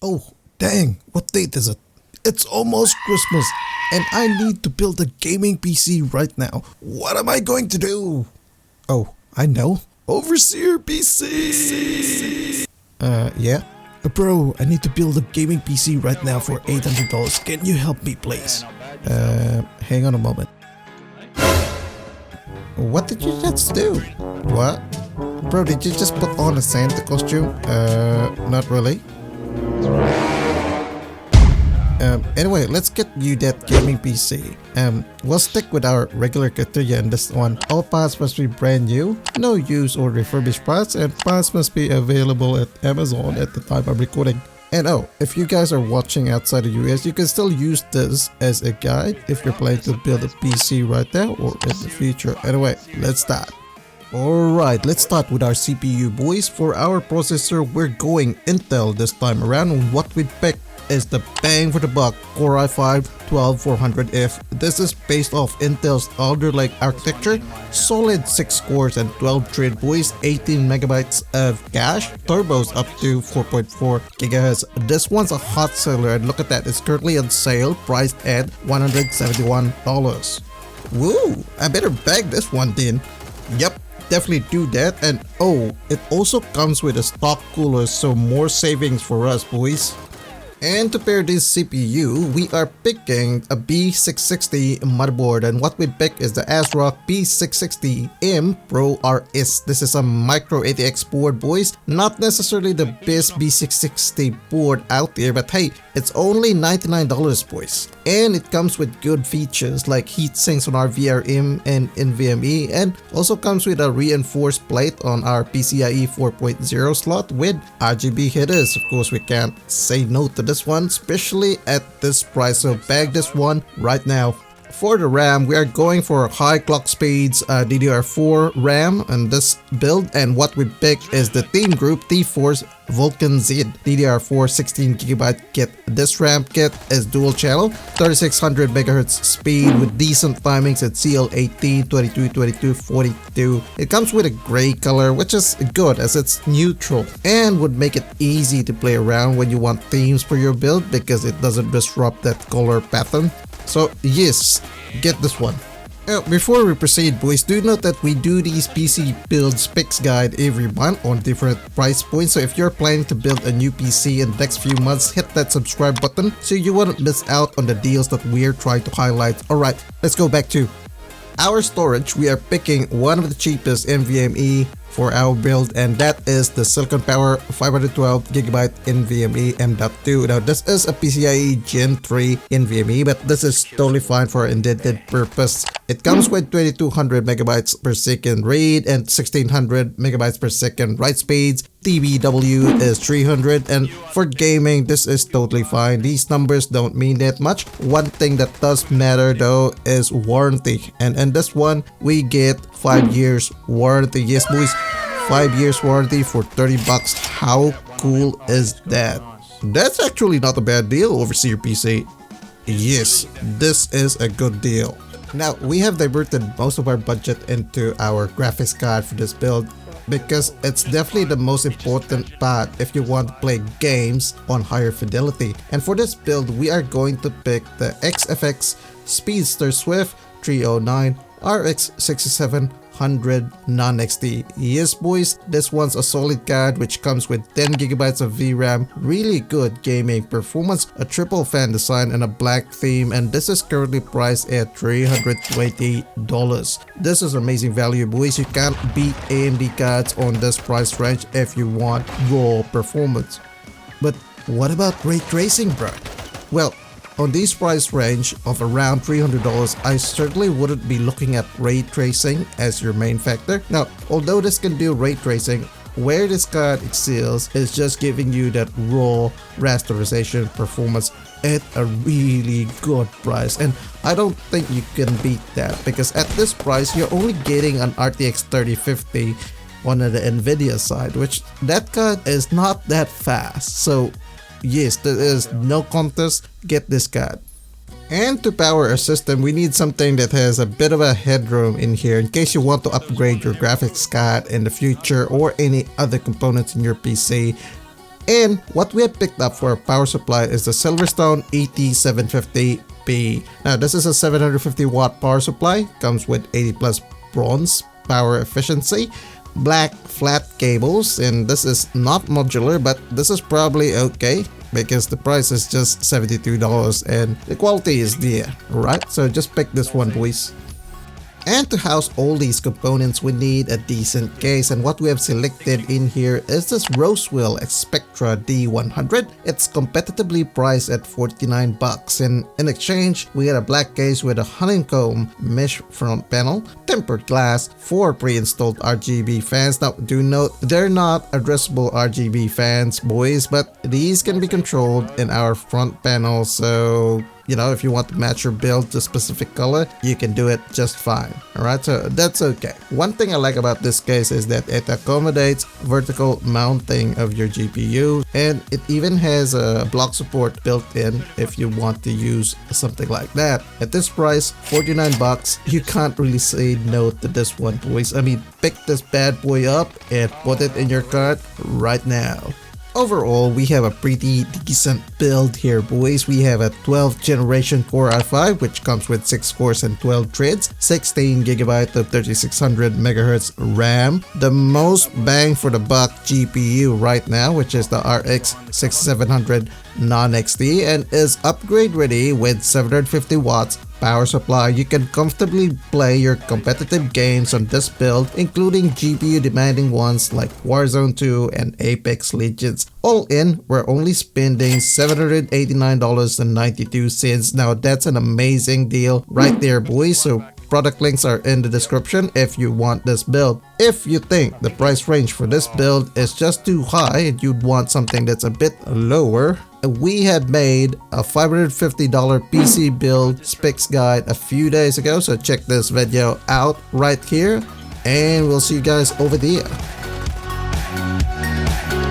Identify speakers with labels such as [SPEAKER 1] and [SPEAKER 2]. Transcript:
[SPEAKER 1] Oh, dang, what date is it? It's almost Christmas and I need to build a gaming PC right now. What am I going to do? Oh, I know. Overseer PC! Yeah? Bro, I need to build a gaming PC right now for $800. Can you help me, please? Hang on a moment. What did you just do? What? Bro, did you just put on a Santa costume? Not really. Anyway, let's get you that gaming PC. We'll stick with our regular criteria in this one. All parts must be brand new, no used or refurbished parts, and parts must be available at Amazon at the time of recording. And oh, if you guys are watching outside the US, you can still use this as a guide if you're planning to build a PC right now or in the future. Anyway, let's start. Alright, let's start with our CPU, boys. For our processor, we're going Intel this time around. What we picked is the bang for the buck Core i5-12400F. This is based off Intel's Alder Lake architecture, solid 6 cores and 12 thread, boys, 18 megabytes of cache, turbos up to 4.4 gigahertz. This one's a hot seller and look at that, it's currently on sale, priced at $171. Woo, I better bag this one then. Yep. Definitely do that. And oh, it also comes with a stock cooler, so more savings for us, boys. And to pair this CPU, we are picking a B660 motherboard, and what we pick is the ASRock B660M Pro RS. This is a micro ATX board, boys. Not necessarily the best B660 board out there, but hey, it's only $99, boys. And it comes with good features like heat sinks on our VRM and NVMe, and also comes with a reinforced plate on our PCIe 4.0 slot with RGB headers. Of course, we can't say no to this one, especially at this price, so bag this one right now. For the RAM, we are going for high clock speeds DDR4 RAM in this build, and what we picked is the Team Group T-Force Vulcan Z DDR4 16GB kit. This RAM kit is dual channel, 3600 MHz speed with decent timings at CL18, 22, 22, 42. It comes with a gray color, which is good as it's neutral and would make it easy to play around when you want themes for your build because it doesn't disrupt that color pattern. So yes, get this one. Before we proceed, boys, do note that we do these PC build specs guide every month on different price points. So if you're planning to build a new PC in the next few months, hit that subscribe button so you won't miss out on the deals that we're trying to highlight. Alright, let's go back to our storage. We are picking one of the cheapest NVMe for our build, and that is the Silicon Power 512GB NVMe M.2. Now this is a PCIe Gen 3 NVMe, but this is totally fine for our intended purpose. It comes with 2200 megabytes per second read and 1600 megabytes per second write speeds. TBW is 300, and for gaming this is totally fine. These numbers don't mean that much. One thing that does matter though is warranty, and in this one we get 5 years warranty. Yes, boys, 5 years warranty for $30. How cool is that? That's actually not a bad deal, Overseer PC. Yes, this is a good deal. Now we have diverted most of our budget into our graphics card for this build because it's definitely the most important part if you want to play games on higher fidelity. And for this build, we are going to pick the XFX Speedster Swift 309 RX 6700 non-XT. Yes, boys, this one's a solid card which comes with 10GB of VRAM, really good gaming performance, a triple fan design, and a black theme, and this is currently priced at $320. This is amazing value, boys. You can't beat AMD cards on this price range if you want raw performance. But what about ray tracing, bro? Well, on this price range of around $300, I certainly wouldn't be looking at ray tracing as your main factor. Now, although this can do ray tracing, where this card excels is just giving you that raw rasterization performance at a really good price, and I don't think you can beat that because at this price you're only getting an RTX 3050 on the Nvidia side, which that card is not that fast. So yes, there is no contest, get this card. And to power our system, we need something that has a bit of a headroom in here in case you want to upgrade your graphics card in the future or any other components in your PC. And what we have picked up for our power supply is the Silverstone ET750B. Now this is a 750 watt power supply, comes with 80 plus bronze power efficiency, black flat cables, and this is not modular, but this is probably okay because the price is just $72 and the quality is there, right? So just pick this one, boys. And to house all these components, we need a decent case, and what we have selected in here is this Roswell Spectra D100. It's competitively priced at 49 bucks, and in exchange we get a black case with a honeycomb mesh front panel, tempered glass, 4 pre-installed RGB fans. Now do note they're not addressable RGB fans, boys, but these can be controlled in our front panel, so you know, if you want to match your build to a specific color, you can do it just fine. Alright, so that's okay. One thing I like about this case is that it accommodates vertical mounting of your GPU, and it even has a block support built in if you want to use something like that. At this price, 49 bucks, you can't really say no to this one, boys. I mean, pick this bad boy up and put it in your cart right now. Overall, we have a pretty decent build here, boys. We have a 12th generation Core i5, which comes with 6 cores and 12 threads, 16GB of 3600 MHz RAM, the most bang for the buck GPU right now, which is the RX 6700 non-XT, and is upgrade ready with 750 watts power supply. You can comfortably play your competitive games on this build, including GPU demanding ones like Warzone 2 and Apex Legends. All in, we're only spending $789.92. Now that's an amazing deal right there, boys. So product links are in the description if you want this build. If you think the price range for this build is just too high and you'd want something that's a bit lower, we had made a $550 PC build specs guide a few days ago, so check this video out right here, and we'll see you guys over there.